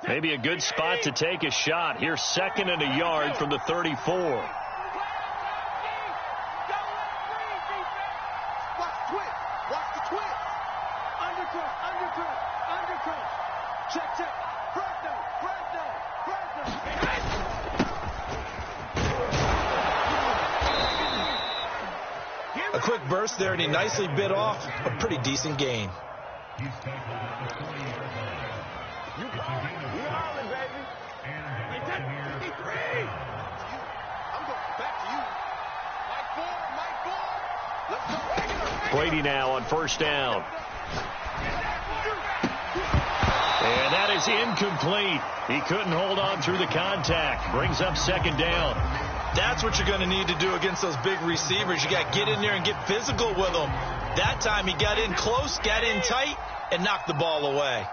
Maybe a good spot to take a shot. Here's 2nd and a yard from the 34. A quick burst there, and he nicely bit off a pretty decent gain. Brady now on 1st down. And that is incomplete. He couldn't hold on through the contact. Brings up 2nd down. That's what you're going to need to do against those big receivers. You got to get in there and get physical with them. That time he got in close, got in tight, and knocked the ball away.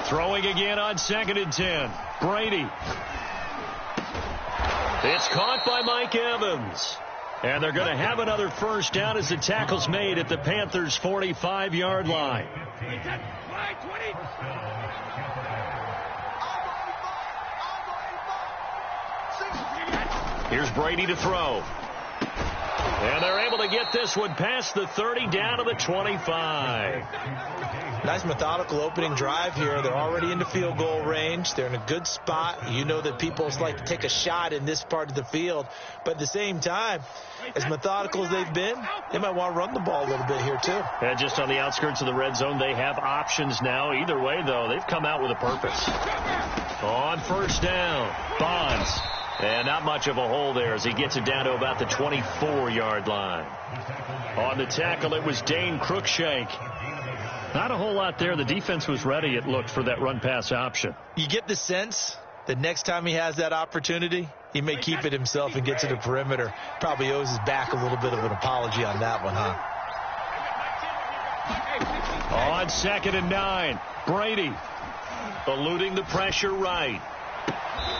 Throwing again on 2nd and 10. Brady. It's caught by Mike Evans. And they're going to have another 1st down as the tackle's made at the Panthers' 45-yard line. Here's Brady to throw. And they're able to get this one past the 30 down to the 25. Nice methodical opening drive here. They're already into field goal range. They're in a good spot. You know that people like to take a shot in this part of the field. But at the same time, as methodical as they've been, they might want to run the ball a little bit here too. And just on the outskirts of the red zone, they have options now. Either way, though, they've come out with a purpose. On 1st down, Bonds. And not much of a hole there as he gets it down to about the 24-yard line. On the tackle, it was Dane Cruikshank. Not a whole lot there. The defense was ready, it looked, for that run-pass option. You get the sense that next time he has that opportunity, he may keep it himself and get to the perimeter. Probably owes his back a little bit of an apology on that one, huh? On 2nd and 9, Brady eluding the pressure right.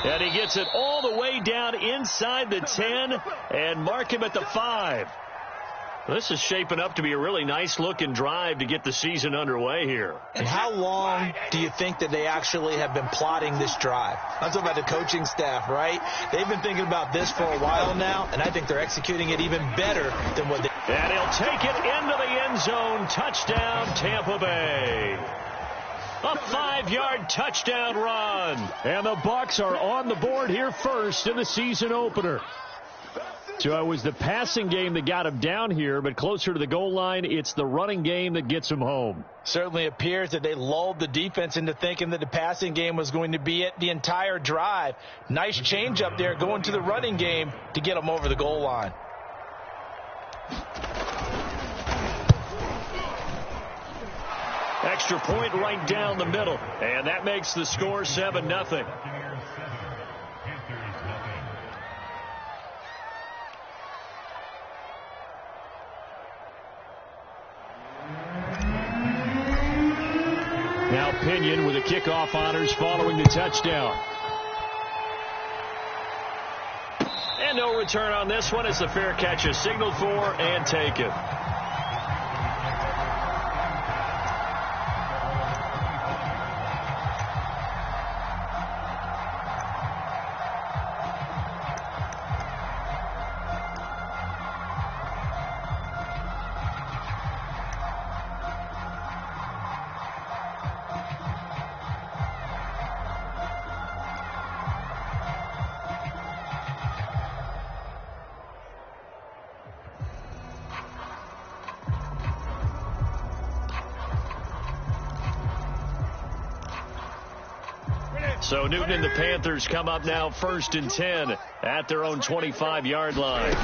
And he gets it all the way down inside the 10 and mark him at the 5. This is shaping up to be a really nice-looking drive to get the season underway here. And how long do you think that they actually have been plotting this drive? I'm talking about the coaching staff, right? They've been thinking about this for a while now, and I think they're executing it even better than what they... And he'll take it into the end zone. Touchdown, Tampa Bay. A 5-yard touchdown run. And the Bucs are on the board here first in the season opener. So it was the passing game that got him down here, but closer to the goal line, it's the running game that gets him home. Certainly appears that they lulled the defense into thinking that the passing game was going to be it the entire drive. Nice change up there going to the running game to get them over the goal line. Extra point right down the middle, and that makes the score 7-0. Now Pinion with the kickoff honors following the touchdown. And no return on this one as the fair catch is signaled for and taken. So Newton and the Panthers come up now 1st and 10 at their own 25-yard line.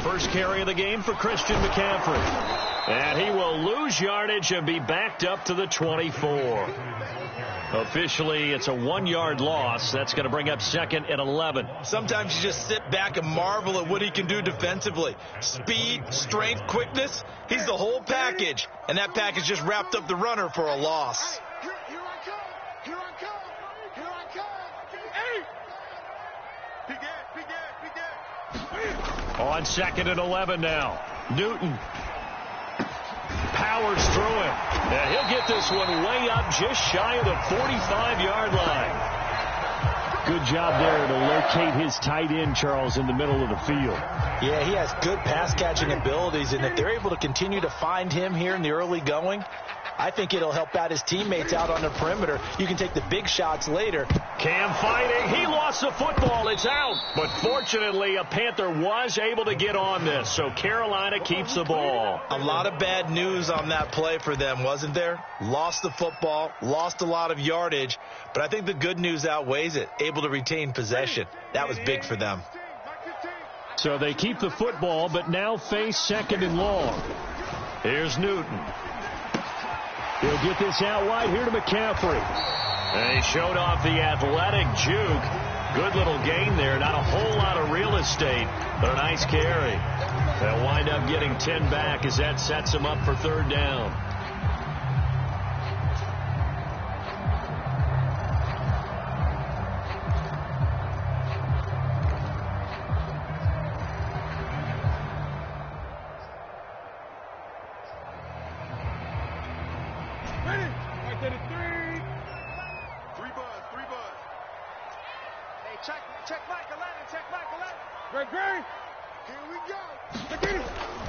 First carry of the game for Christian McCaffrey. And he will lose yardage and be backed up to the 24. Officially, it's a 1-yard loss. That's going to bring up 2nd and 11. Sometimes you just sit back and marvel at what he can do defensively. Speed, strength, quickness. He's the whole package. And that package just wrapped up the runner for a loss. On 2nd and 11 now. Newton. powers through him. And he'll get this one way up just shy of the 45-yard line. Good job there to locate his tight end, Charles, in the middle of the field. Yeah, he has good pass-catching abilities, and if they're able to continue to find him here in the early going, I think it'll help out his teammates out on the perimeter. You can take the big shots later. Cam fighting. He lost the football. It's out. But fortunately, a Panther was able to get on this, so Carolina keeps the ball. A lot of bad news on that play for them, wasn't there? Lost the football, lost a lot of yardage, but I think the good news outweighs it. Able to retain possession. That was big for them. So they keep the football, but now face 2nd and long. Here's Newton. He'll get this out wide here to McCaffrey. And he showed off the athletic juke. Good little gain there. Not a whole lot of real estate, but a nice carry. They'll wind up getting 10 back as that sets them up for 3rd down.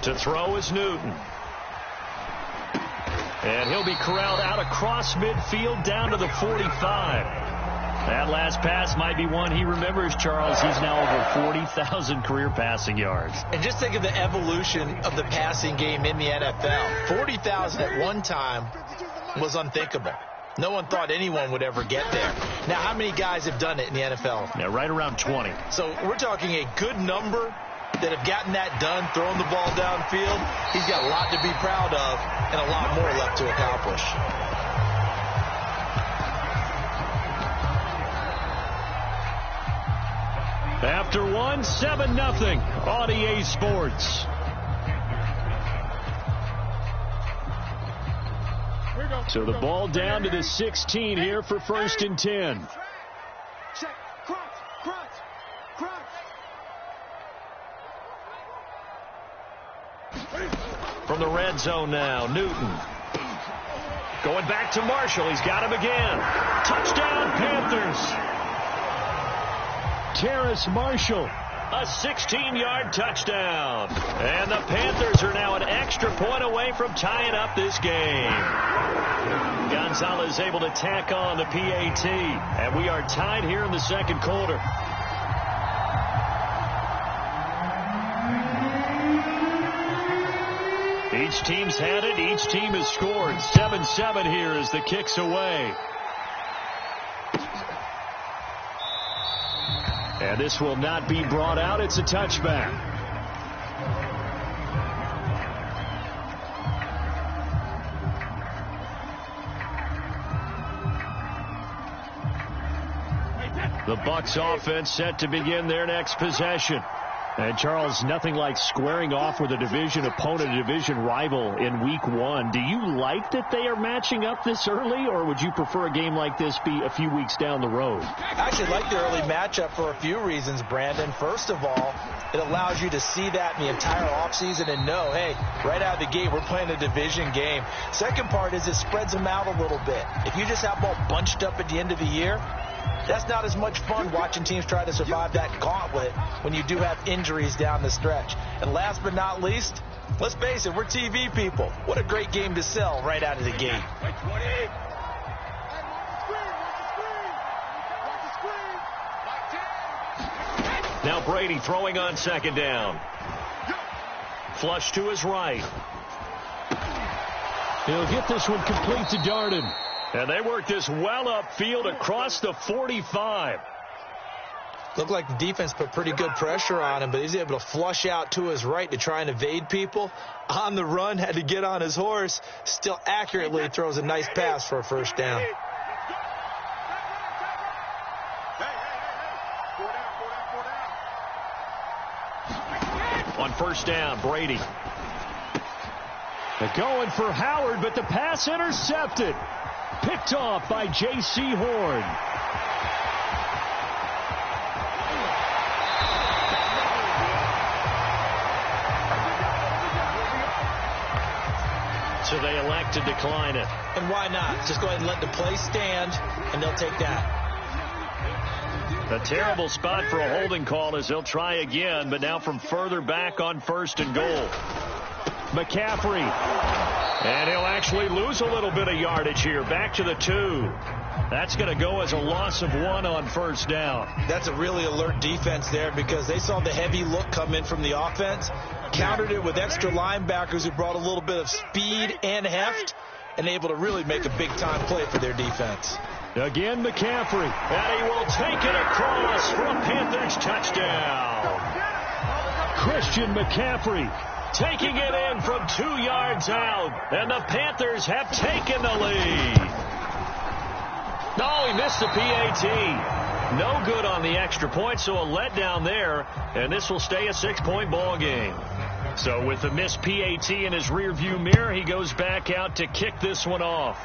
To throw is Newton. And he'll be corralled out across midfield down to the 45. That last pass might be one he remembers, Charles. He's now over 40,000 career passing yards. And just think of the evolution of the passing game in the NFL. 40,000 at one time was unthinkable. No one thought anyone would ever get there. Now, how many guys have done it in the NFL? Yeah, right around 20. So we're talking a good number that have gotten that done, throwing the ball downfield. He's got a lot to be proud of and a lot more left to accomplish. After 7-0 on EA Sports. So the ball down to the 16 here for 1st and 10. From the red zone now, Newton. Going back to Marshall. He's got him again. Touchdown, Panthers. Terrace Marshall. A 16-yard touchdown. And the Panthers are now an extra point away from tying up this game. Gonzalez able to tack on the PAT. And we are tied here in the 2nd quarter. Each team's had it. Each team has scored. 7-7 here as the kick's away. And this will not be brought out. It's a touchback. The Bucs offense set to begin their next possession. And, Charles, nothing like squaring off with a division opponent, a division rival in Week 1. Do you like that they are matching up this early, or would you prefer a game like this be a few weeks down the road? I actually like the early matchup for a few reasons, Brandon. First of all, it allows you to see that in the entire offseason and know, hey, right out of the gate, we're playing a division game. Second part is it spreads them out a little bit. If you just have them all bunched up at the end of the year, that's not as much fun watching teams try to survive that gauntlet when you do have injuries down the stretch. And last but not least, let's face it, we're TV people. What a great game to sell right out of the gate. Now Brady throwing on 2nd down. Flush to his right. He'll get this one complete to Darden. And they work this well upfield across the 45. Looked like the defense put pretty good pressure on him, but he's able to flush out to his right to try and evade people. On the run, had to get on his horse. Still accurately throws a nice pass for a 1st down. On 1st down, Brady. They're going for Howard, but the pass intercepted. Picked off by J.C. Horn. So they elect to decline it. And why not? Just go ahead and let the play stand, and they'll take that. A terrible spot for a holding call as they'll try again, but now from further back on 1st and goal. McCaffrey. And he'll actually lose a little bit of yardage here. Back to the 2. That's going to go as a loss of 1 on 1st down. That's a really alert defense there because they saw the heavy look come in from the offense, countered it with extra linebackers who brought a little bit of speed and heft, and able to really make a big-time play for their defense. Again, McCaffrey. And he will take it across for a Panthers touchdown. Christian McCaffrey taking it in from 2 yards out. And the Panthers have taken the lead. No, he missed the PAT. No good on the extra point, so a letdown there. And this will stay a 6-point ball game. So with the missed PAT in his rearview mirror, he goes back out to kick this one off.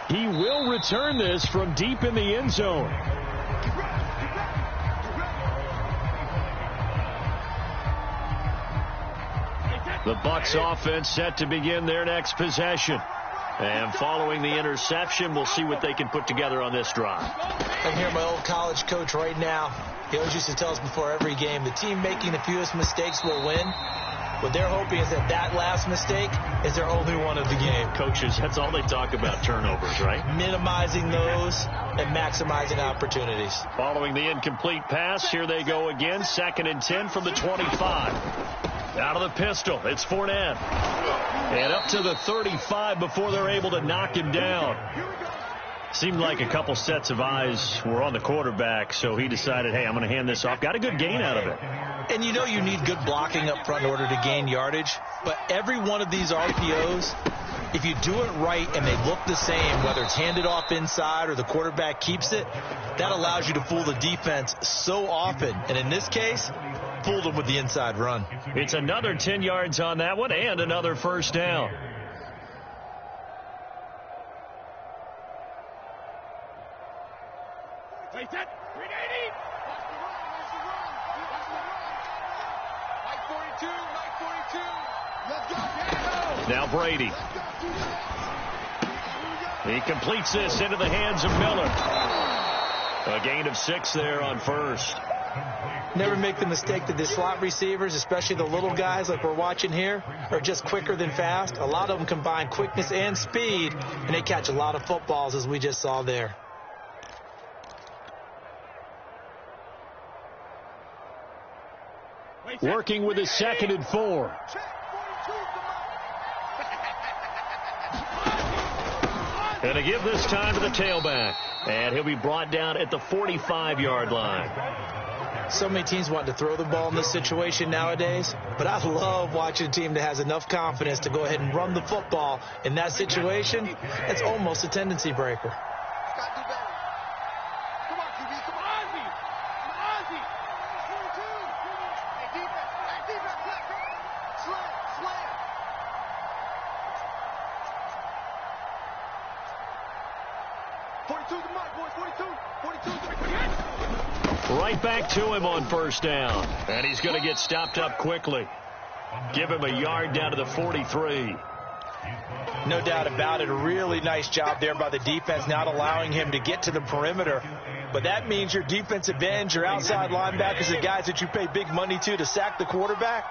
He will return this from deep in the end zone. The Bucs offense set to begin their next possession. And following the interception, we'll see what they can put together on this drive. I can hear my old college coach right now. He always used to tell us before every game, the team making the fewest mistakes will win. What they're hoping is that last mistake is their only one of the game. Coaches, that's all they talk about, turnovers, right? Minimizing those and maximizing opportunities. Following the incomplete pass, here they go again. 2nd and 10 from the 25. Out of the pistol, it's Fournette. And up to the 35 before they're able to knock him down. Seemed like a couple sets of eyes were on the quarterback, so he decided, hey, I'm going to hand this off. Got a good gain out of it. And you know you need good blocking up front in order to gain yardage. But every one of these RPOs, if you do it right and they look the same, whether it's handed off inside or the quarterback keeps it, that allows you to fool the defense so often. And in this case, fooled them with the inside run. It's another 10 yards on that one and another 1st down. Now Brady. He completes this into the hands of Miller. A gain of 6 there on 1st. Never make the mistake that the slot receivers, especially the little guys like we're watching here, are just quicker than fast. A lot of them combine quickness and speed, and they catch a lot of footballs as we just saw there. Working with his 2nd and 4. And to give this time to the tailback. And he'll be brought down at the 45-yard line. So many teams want to throw the ball in this situation nowadays, but I love watching a team that has enough confidence to go ahead and run the football in that situation. It's almost a tendency breaker. Right back to him on 1st down. And he's going to get stopped up quickly. Give him a yard down to the 43. No doubt about it. A really nice job there by the defense, not allowing him to get to the perimeter. But that means your defensive ends, your outside linebackers, the guys that you pay big money to sack the quarterback,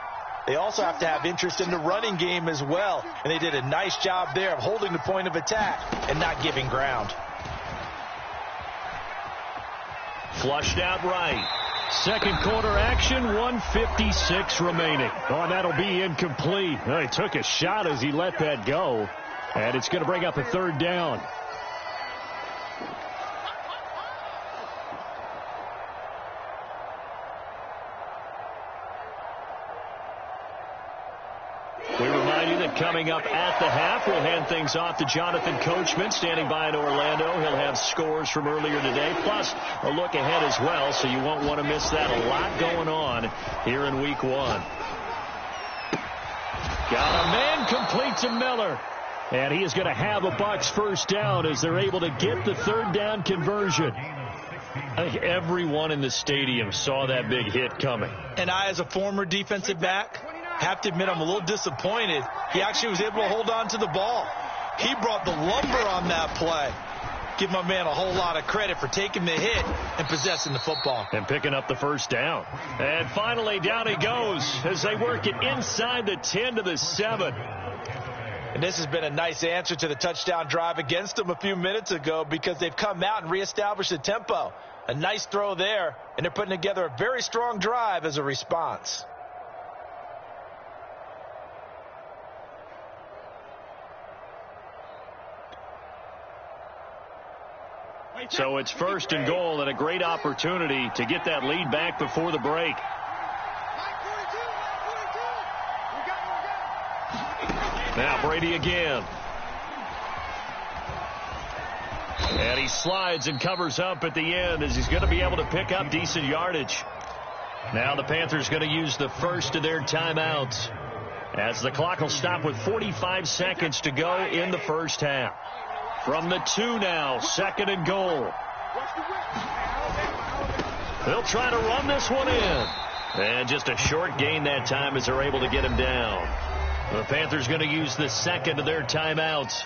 they also have to have interest in the running game as well. And they did a nice job there of holding the point of attack and not giving ground. Flushed out right. 2nd quarter action, 1:56 remaining. Oh, that'll be incomplete. Oh, he took a shot as he let that go. And it's going to bring up a 3rd down. We remind you that coming up at the half, we'll hand things off to Jonathan Coachman, standing by in Orlando. He'll have scores from earlier today, plus a look ahead as well, so you won't want to miss that. A lot going on here in Week 1. Got a man complete to Miller. And he is going to have a Bucs 1st down as they're able to get the 3rd down conversion. I think everyone in the stadium saw that big hit coming. And I, as a former defensive back, Have to admit, I'm a little disappointed. He actually was able to hold on to the ball. He brought the lumber on that play. Give my man a whole lot of credit for taking the hit and possessing the football. And picking up the first down. And finally, down he goes as they work it inside the 10 to the 7. And this has been a nice answer to the touchdown drive against them a few minutes ago because they've come out and reestablished the tempo. A nice throw there, and they're putting together a very strong drive as a response. So it's first and goal and a great opportunity to get that lead back before the break. Now Brady again. And he slides and covers up at the end as he's going to be able to pick up decent yardage. Now the Panthers going to use the first of their timeouts as the clock will stop with 45 seconds to go in the first half. From the 2 now, second and goal. They'll try to run this one in. And just a short gain that time as they're able to get him down. The Panthers going to use the second of their timeouts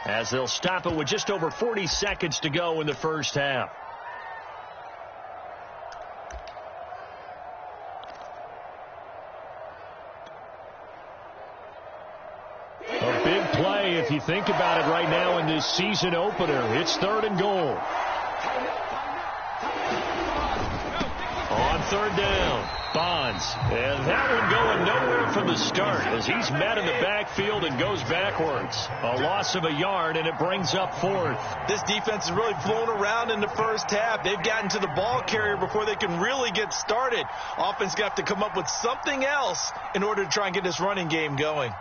as they'll stop it with just over 40 seconds to go in the first half. A big play if you think about it right now in this season opener. It's third and goal. On third down, Bonds. And that one going nowhere from the start as he's met in the backfield and goes backwards. A loss of a yard, and it brings up fourth. This defense has really flown around in the first half. They've gotten to the ball carrier before they can really get started. Offense got to come up with something else in order to try and get this running game going.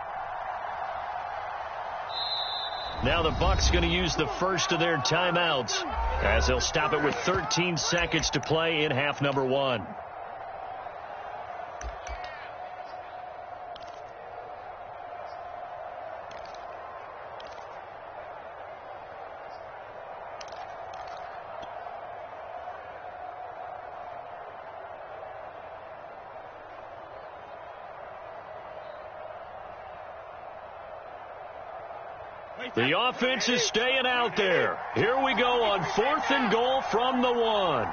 Now the Bucs going to use the first of their timeouts as they'll stop it with 13 seconds to play in half number 1. The offense is staying out there. Here we go on fourth and goal from the 1.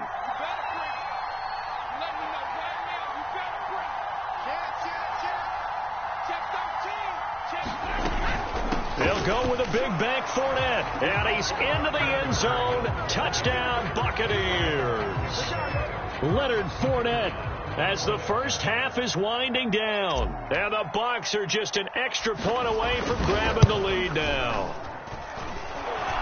They'll go with a big bank Fournette. And he's into the end zone. Touchdown, Buccaneers. Leonard Fournette as the first half is winding down. And the Bucs are just an extra point away from grabbing the lead now.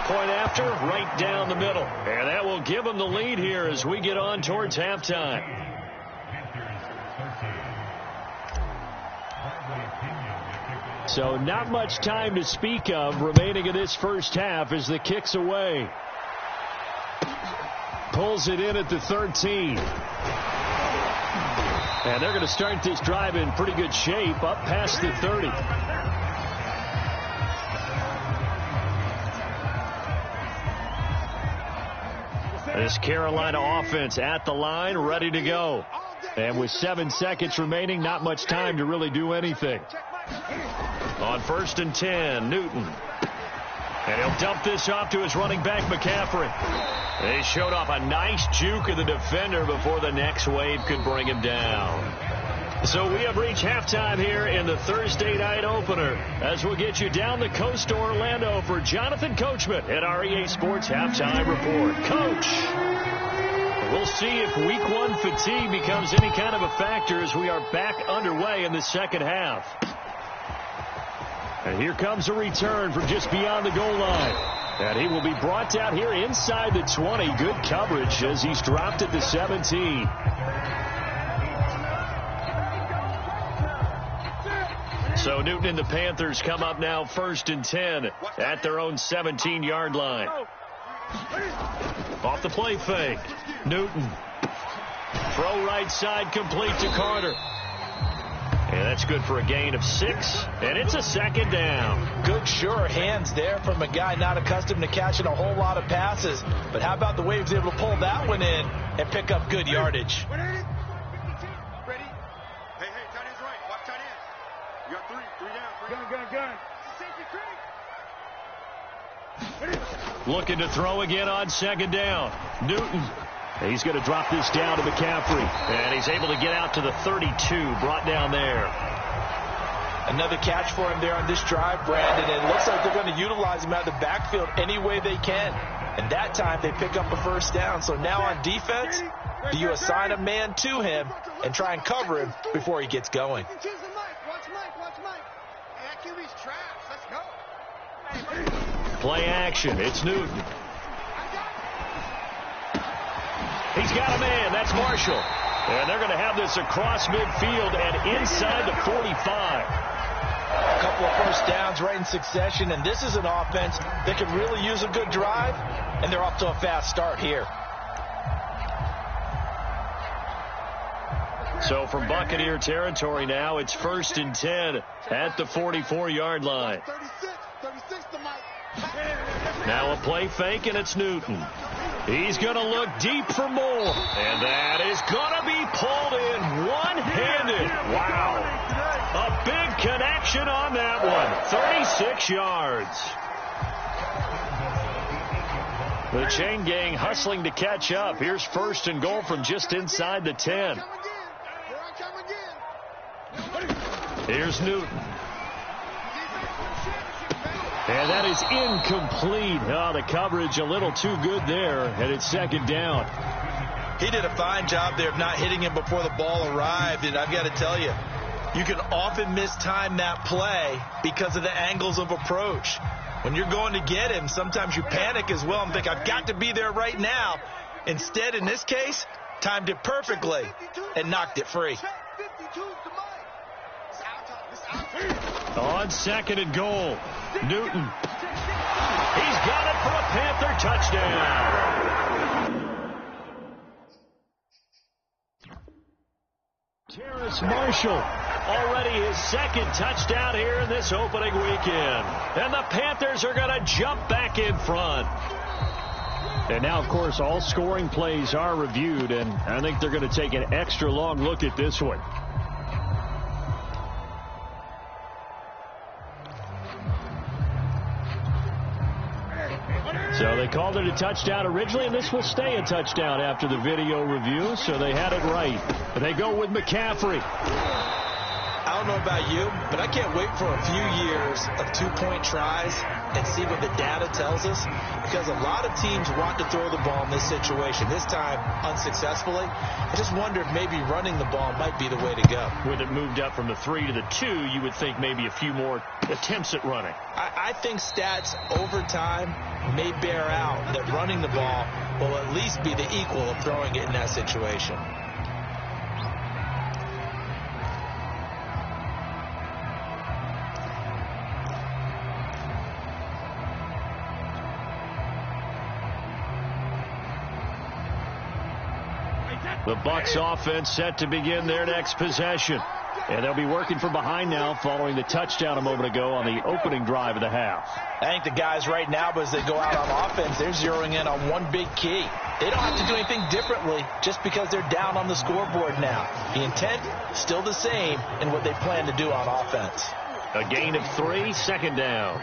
Point after, right down the middle. And that will give them the lead here as we get on towards halftime. So not much time to speak of remaining in this first half as the kick's away. Pulls it in at the 13. And they're going to start this drive in pretty good shape up past the 30. This Carolina offense at the line, ready to go. And with 7 seconds remaining, not much time to really do anything. On first and 10, Newton. And he'll dump this off to his running back, McCaffrey. They showed off a nice juke of the defender before the next wave could bring him down. So we have reached halftime here in the Thursday night opener as we'll get you down the coast to Orlando for Jonathan Coachman at our EA Sports Halftime Report. Coach, we'll see if week 1 fatigue becomes any kind of a factor as we are back underway in the second half. And here comes a return from just beyond the goal line. And he will be brought down here inside the 20. Good coverage as he's dropped at the 17. So Newton and the Panthers come up now first and 10 at their own 17-yard line. Off the play fake. Newton. Throw right side complete to Carter. And that's good for a gain of 6. And it's a second down. Good, sure hands there from a guy not accustomed to catching a whole lot of passes. But how about the way he was able to pull that one in and pick up good yardage? Looking to throw again on second down. Newton. He's going to drop this down to McCaffrey. And he's able to get out to the 32, brought down there. Another catch for him there on this drive, Brandon. And it looks like they're going to utilize him out of the backfield any way they can. And that time they pick up a first down. So now on defense, do you assign a man to him and try and cover him before he gets going? Play action. It's Newton. He's got a man. That's Marshall. And they're going to have this across midfield and inside the 45. A couple of first downs right in succession, and this is an offense that could really use a good drive, and they're off to a fast start here. So from Buccaneer territory now, it's 1st and 10 at the 44-yard line. Now a play fake, and it's Newton. He's going to look deep for more. And that is going to be pulled in one-handed. Wow. A big connection on that one. 36 yards. The chain gang hustling to catch up. Here's 1st and goal from just inside the 10. Here's Newton. And that is incomplete. Oh, the coverage a little too good there, and it's 2nd down. He did a fine job there of not hitting him before the ball arrived, and I've got to tell you, you can often mistime that play because of the angles of approach. When you're going to get him, sometimes you panic as well and think, I've got to be there right now. Instead, in this case, timed it perfectly and knocked it free. On 2nd and goal, Newton. He's got it for a Panther touchdown. Terrace Marshall, already his 2nd touchdown here in this opening weekend. And the Panthers are going to jump back in front. And now, of course, all scoring plays are reviewed, and I think they're going to take an extra long look at this one. So they called it a touchdown originally, and this will stay a touchdown after the video review, so they had it right. But they go with McCaffrey. I don't know about you, but I can't wait for a few years of two-point tries and see what the data tells us, because a lot of teams want to throw the ball in this situation, this time unsuccessfully. I just wonder if maybe running the ball might be the way to go. With it moved up from the 3 to the 2, you would think maybe a few more attempts at running. I think stats over time may bear out that running the ball will at least be the equal of throwing it in that situation. The Bucs offense set to begin their next possession. And they'll be working from behind now following the touchdown a moment ago on the opening drive of the half. I think the guys right now, as they go out on offense, they're zeroing in on one big key. They don't have to do anything differently just because they're down on the scoreboard now. The intent, still the same in what they plan to do on offense. A gain of 3, 2nd down.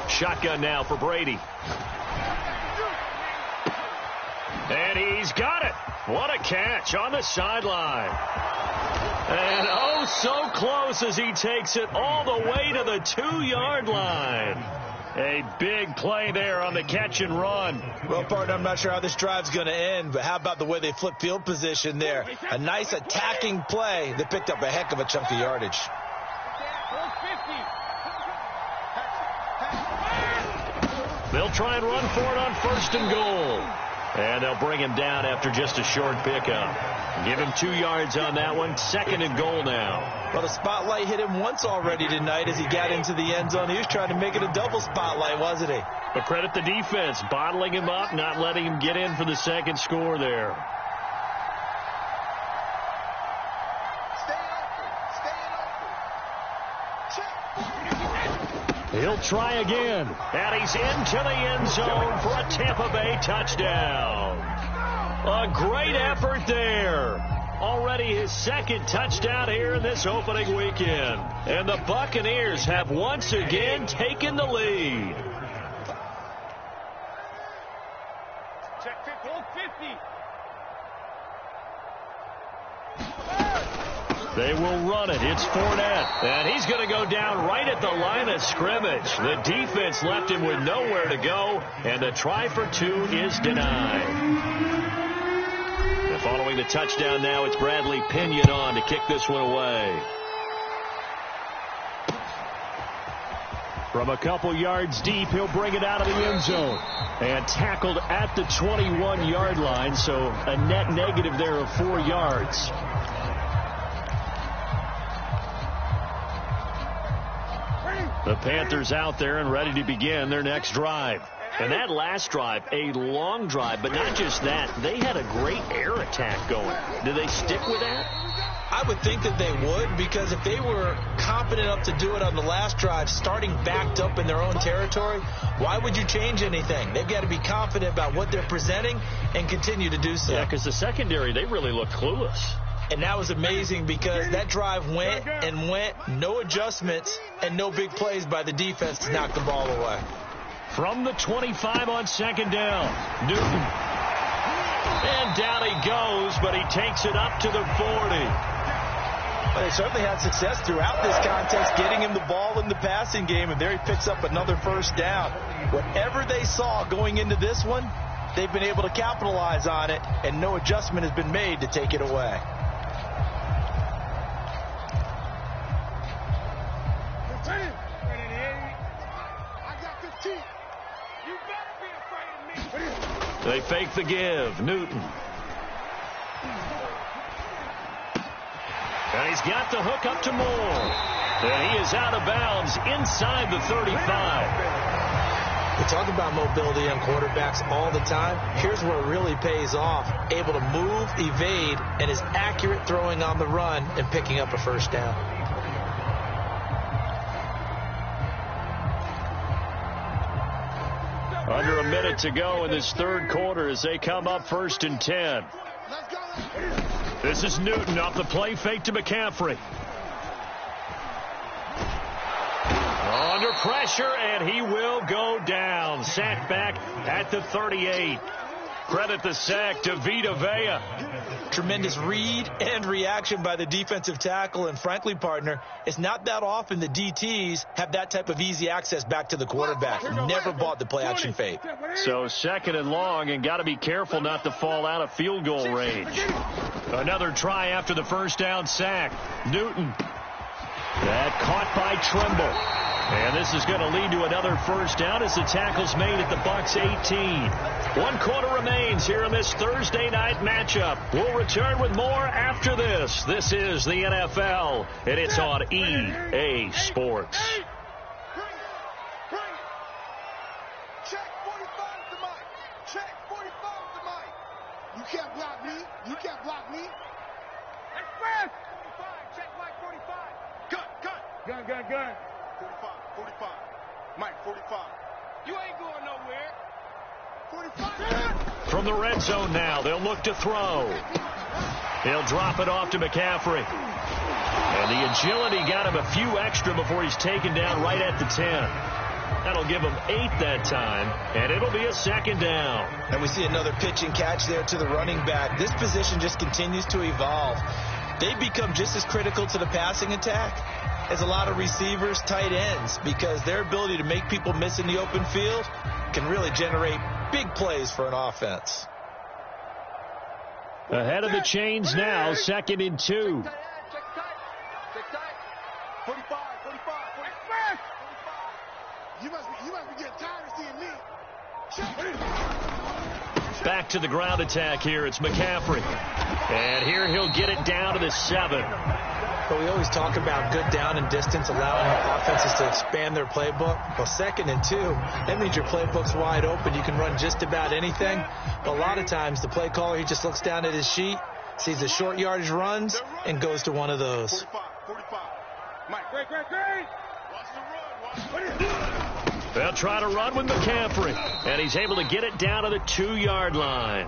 Shotgun now for Brady. And he's got it. What a catch on the sideline. And oh, so close as he takes it all the way to the 2-yard line. A big play there on the catch and run. Well, partner, I'm not sure how this drive's going to end, but how about the way they flip field position there? A nice attacking play that picked up a heck of a chunk of yardage. They'll try and run for it on 1st and goal. And they'll bring him down after just a short pickup. Give him 2 yards on that one. 2nd and goal now. Well, the spotlight hit him once already tonight as he got into the end zone. He was trying to make it a double spotlight, wasn't he? But credit the defense, bottling him up, not letting him get in for the 2nd score there. He'll try again, and he's into the end zone for a Tampa Bay touchdown. A great effort there. Already his second touchdown here in this opening weekend. And the Buccaneers have once again taken the lead. Check 50. They will run it. It's Fournette. And he's going to go down right at the line of scrimmage. The defense left him with nowhere to go. And the try for two is denied. And following the touchdown now, it's Bradley Pinion on to kick this one away. From a couple yards deep, he'll bring it out of the end zone. And tackled at the 21-yard line, so a net negative there of 4 yards. The Panthers out there and ready to begin their next drive. And that last drive, a long drive, but not just that. They had a great air attack going. Do they stick with that? I would think that they would, because if they were confident enough to do it on the last drive, starting backed up in their own territory, why would you change anything? They've got to be confident about what they're presenting and continue to do so. Yeah, because the secondary, they really looked clueless. And that was amazing because that drive went and went, no adjustments and no big plays by the defense to knock the ball away. From the 25 on second down, Newton. And down he goes, but he takes it up to the 40. Well, they certainly had success throughout this contest getting him the ball in the passing game, and there he picks up another first down. Whatever they saw going into this one, they've been able to capitalize on it, and no adjustment has been made to take it away. They fake the give. Newton. And he's got the hook up to Moore. And he is out of bounds inside the 35. We talk about mobility on quarterbacks all the time. Here's where it really pays off. Able to move, evade, and is accurate throwing on the run and picking up a first down. Under a minute to go in this third quarter as they come up 1st and 10. This is Newton off the play fake to McCaffrey. Under pressure, and he will go down. Sacked back at the 38. Credit the sack to Vita Vea. Tremendous read and reaction by the defensive tackle. And frankly, partner, it's not that often the DTs have that type of easy access back to the quarterback. Never bought the play action fake. So 2nd and long, and got to be careful not to fall out of field goal range. Another try after the first down sack. Newton. That caught by Trimble. And this is going to lead to another first down as the tackle's made at the Bucs 18. 1 quarter remains here in this Thursday night matchup. We'll return with more after this. This is the NFL, and it's on EA Sports. Check 45 to Mike. Check 45 to Mike. You can't block me. You can't block me. Express. 45. Check Mike 45. Gun. 45. Mike 45. You ain't going nowhere. 45. From the red zone now, they'll look to throw. He'll drop it off to McCaffrey. And the agility got him a few extra before he's taken down right at the 10. That'll give him 8 that time, and it'll be a 2nd down. And we see another pitch and catch there to the running back. This position just continues to evolve. They become just as critical to the passing attack as a lot of receivers, tight ends, because their ability to make people miss in the open field can really generate big plays for an offense. Ahead of the chains now, 2nd and 2. Check tight. 45. You must be getting tired of seeing me. Back to the ground attack here. It's McCaffrey. And here he'll get it down to the 7. But we always talk about good down and distance, allowing offenses to expand their playbook. Well, 2nd and 2, that means your playbook's wide open. You can run just about anything. But a lot of times, the play caller, he just looks down at his sheet, sees the short yardage runs, and goes to one of those. 45. Mike, great. Watch the run. They'll try to run with McCaffrey. And he's able to get it down to the 2-yard line.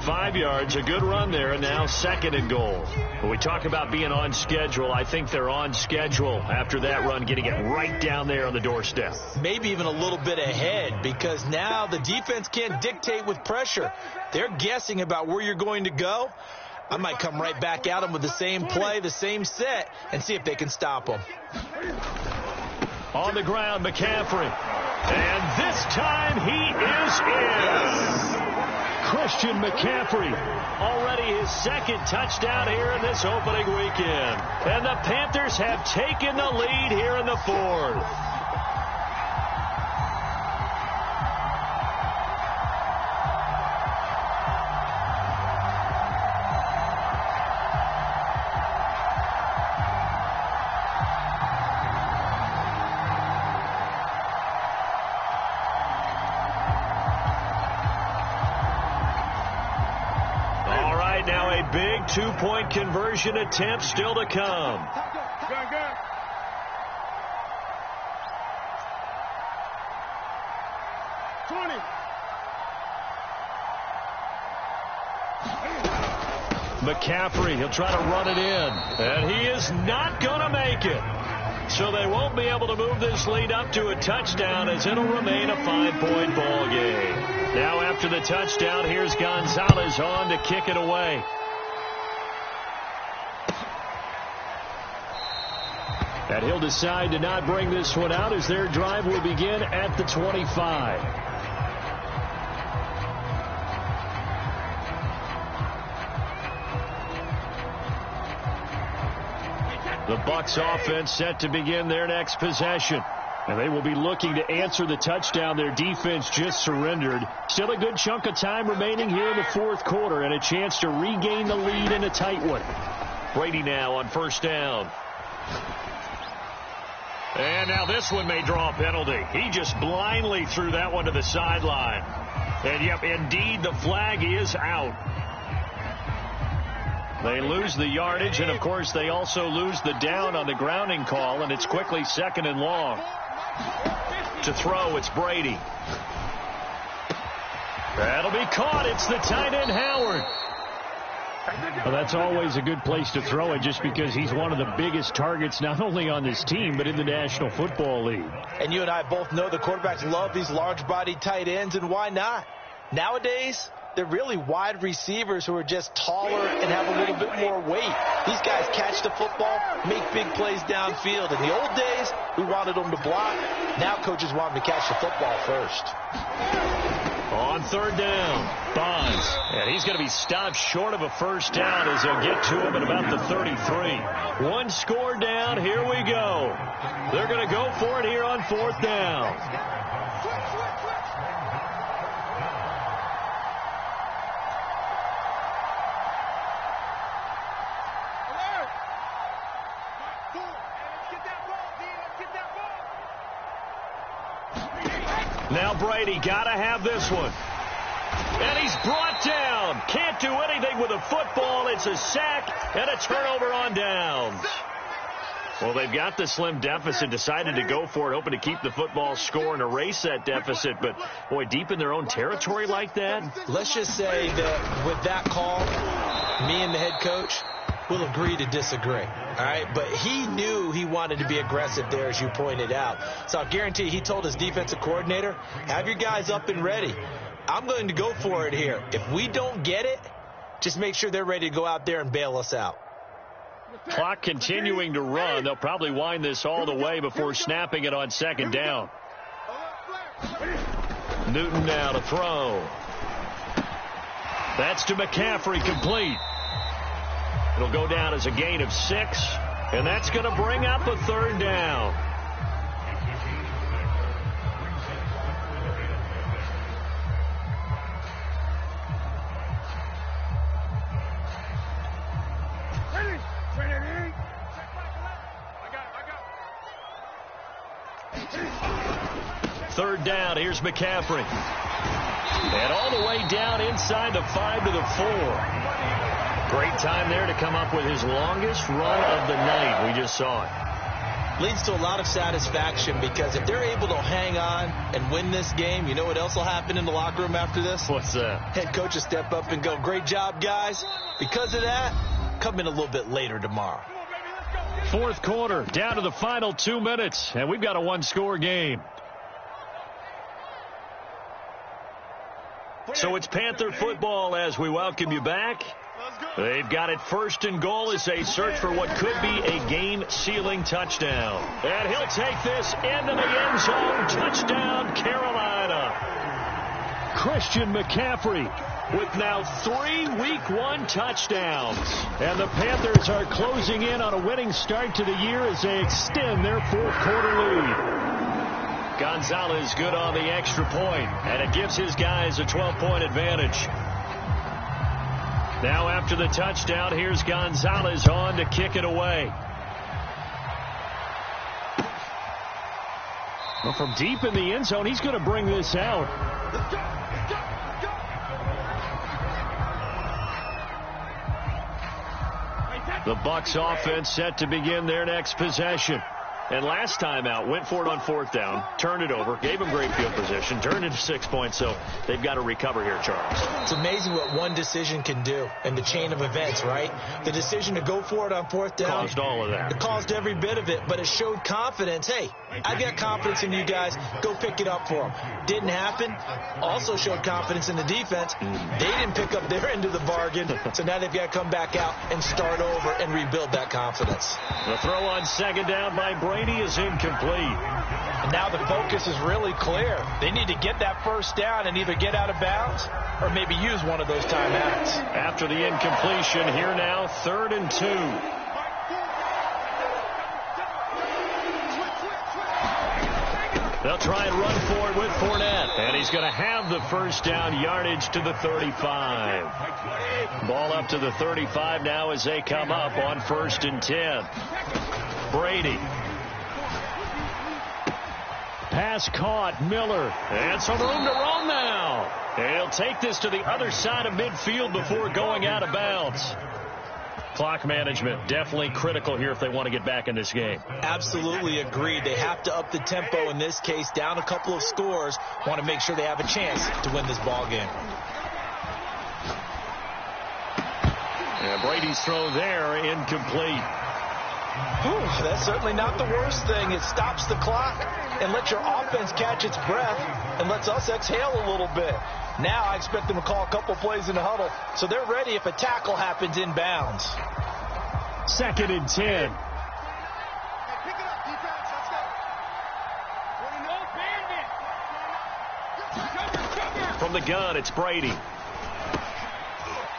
5 yards, a good run there, and now 2nd and goal. When we talk about being on schedule, I think they're on schedule after that run, getting it right down there on the doorstep. Maybe even a little bit ahead, because now the defense can't dictate with pressure. They're guessing about where you're going to go. I might come right back at them with the same play, the same set, and see if they can stop them. On the ground, McCaffrey. And this time he is in. Christian McCaffrey, already his 2nd touchdown here in this opening weekend. And the Panthers have taken the lead here in the 4th. Now a big 2-point conversion attempt still to come. McCaffrey, he'll try to run it in. And he is not going to make it. So they won't be able to move this lead up to a touchdown, as it'll remain a 5-point ball game. Now after the touchdown, here's Gonzalez on to kick it away. And he'll decide to not bring this one out, as their drive will begin at the 25. The Bucs offense set to begin their next possession. And they will be looking to answer the touchdown their defense just surrendered. Still a good chunk of time remaining here in the 4th quarter, and a chance to regain the lead in a tight one. Brady now on 1st down. And now this one may draw a penalty. He just blindly threw that one to the sideline. And yep, indeed, the flag is out. They lose the yardage, and of course they also lose the down on the grounding call, and it's quickly 2nd and long. To throw, it's Brady. That'll be caught. It's the tight end, Howard. Well, that's always a good place to throw it, just because he's one of the biggest targets not only on this team but in the National Football League. And you and I both know the quarterbacks love these large-bodied tight ends, and why not? Nowadays, they're really wide receivers who are just taller and have a little bit more weight. These guys catch the football, make big plays downfield. In the old days, we wanted them to block. Now coaches want them to catch the football first. On 3rd down, Bonds. And he's going to be stopped short of a 1st down, as they'll get to him at about the 33. 1 score down. Here we go. They're going to go for it here on 4th down. Now Brady got to have this one. And he's brought down. Can't do anything with a football. It's a sack and a turnover on down. Well, they've got the slim deficit, decided to go for it, hoping to keep the football score and erase that deficit. But, boy, deep in their own territory like that. Let's just say that with that call, me and the head coach will agree to disagree. All right, but he knew he wanted to be aggressive there, as you pointed out. So I guarantee he told his defensive coordinator, have your guys up and ready. I'm going to go for it here. If we don't get it, just make sure they're ready to go out there and bail us out. Clock continuing to run. They'll probably wind this all the way before snapping it on 2nd down. Newton now to throw. That's to McCaffrey, complete. It'll go down as a gain of 6, and that's going to bring up a 3rd down. Third down, here's McCaffrey. And all the way down inside the 5 to the 4. Great time there to come up with his longest run of the night. We just saw it. leads to a lot of satisfaction, because if they're able to hang on and win this game, you know what else will happen in the locker room after this? What's that? Head coach will step up and go, great job, guys. Because of that, come in a little bit later tomorrow. Fourth quarter, down to the final 2 minutes, and we've got a one-score game. So it's Panther football as we welcome you back. They've got it first and goal as they search for what could be a game-sealing touchdown. And he'll take this into the end zone. Touchdown, Carolina. Christian McCaffrey with now 3 Week 1 touchdowns. And the Panthers are closing in on a winning start to the year as they extend their fourth-quarter lead. Gonzalez good on the extra point, and it gives his guys a 12-point advantage. Now after the touchdown, here's Gonzalez on to kick it away. Well, from deep in the end zone, he's going to bring this out. The Bucs offense set to begin their next possession. And last time out, went for it on fourth down, turned it over, gave them great field position, turned it to 6 points, so they've got to recover here, Charles. It's amazing what one decision can do in the chain of events, right? The decision to go for it on fourth down caused all of that. It caused every bit of it, but it showed confidence. Hey, I got confidence in you guys. Go pick it up for them. Didn't happen. Also showed confidence in the defense. They didn't pick up their end of the bargain, so now they've got to come back out and start over and rebuild that confidence. The throw on second down by Brady is incomplete. And now the focus is really clear. They need to get that first down and either get out of bounds or maybe use one of those timeouts. After the incompletion, here now, 3rd and 2. They'll try and run for it with Fournette. And he's going to have the first down, yardage to the 35. Ball up to the 35 now as they come up on 1st and 10. Brady. Pass caught, Miller. And some room to roam now. And he'll take this to the other side of midfield before going out of bounds. Clock management definitely critical here if they want to get back in this game. Absolutely agreed. They have to up the tempo in this case, down a couple of scores. Want to make sure they have a chance to win this ball game. And Brady's throw there, incomplete. Whew, that's certainly not the worst thing. It stops the clock and lets your offense catch its breath and lets us exhale a little bit. Now I expect them to call a couple plays in the huddle, so they're ready if a tackle happens in bounds. 2nd and 10. From the gun, it's Brady.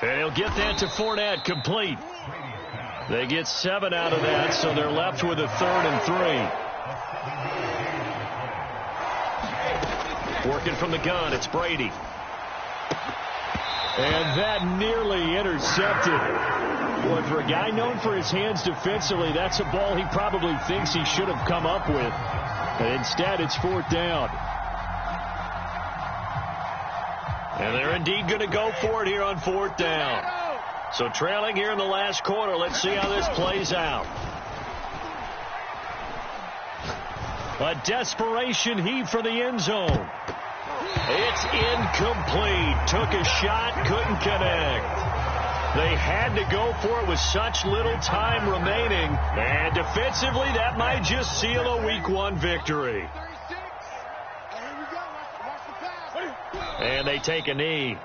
And he'll get that to Fournette, complete. They get 7 out of that, so they're left with a 3rd and 3. Working from the gun, it's Brady. And that nearly intercepted. Boy, for a guy known for his hands defensively, that's a ball he probably thinks he should have come up with. And instead, it's 4th down. And they're indeed going to go for it here on 4th down. So trailing here in the last quarter. Let's see how this plays out. A desperation heave for the end zone. It's incomplete. Took a shot, couldn't connect. They had to go for it with such little time remaining. And defensively, that might just seal a Week 1 victory. And they take a knee.